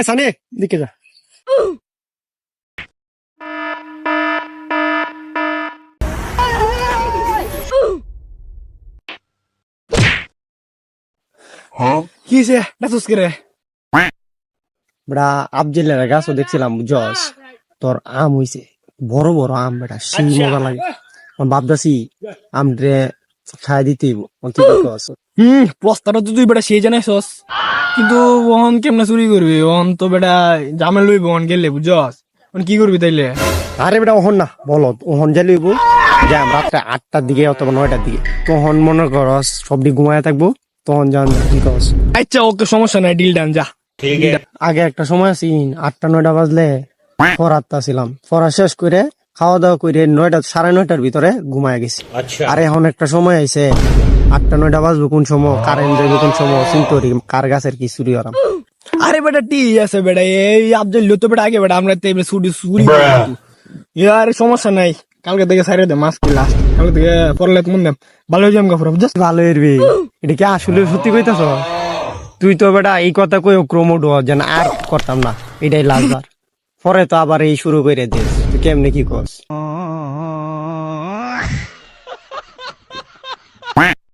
সানি দিকে যা। কি হয়েছে ডাচুস করে? বেটা আবজেলের গাছও দেখছিলাম জস, তোর আম হইছে বড় বড় আম, বেটা সেই মজা লাগে। ভাবতেছি আম রে খাই দিতে প্রস্তাবটা তো তুই বেটা সেই জানাইছস, কিন্তু ওহন কেমনে চুরি করবি? ওহন তো বেটা জামে লইব, ওহন গেলে বুঝছস, ওহন কি করবি তাইলে? আরে বেটা ওহন না বলো, ওহন যে লইব যাম রাত্রে 8টার দিকে অথবা 9টার দিকে, তখন মনে করস সবদি ঘুমায় থাকবো, তখন যান কি করস। আচ্ছা ওকে, সমস্যা নাই, ডিল ডান, যা। আগে একটা সময় আছি 8টা 9টা বাজলে পড়াতে ছিলাম, পড়া শেষ করে খাওয়া দাওয়া করে 9টা 9:30টার ভিতরে ঘুমায় গেছি। আর এখন একটা সময় আইছে 8টা 9টা বাজবো কোন সময়, কারেন্ট যাইব কোন সময়, চিন্তা কার গাছের কি চুরি হরাম। আরে বেটা ঠিক আছে বেটা, এই আফজল তো বেটা আগে বেটা আমরা তো এবার চুরি চুরি আরে সমস্যা নাই, কালকে থেকে সাইরে দে মাস কি লাস্ট, কালকে থেকে পড়লে মন দেম ভালো হয়ে যাম গাফর বুঝছস। ভালো এরবি, এটা কি আসলে সত্যি কইতাছ? তুই তো বেটা এই কথা কই ক্রমোড যেন আর করতাম না, এটাই লাস্টবার, পরে তো আবার এই শুরু করে দিস, তুই কেমনে কি করস?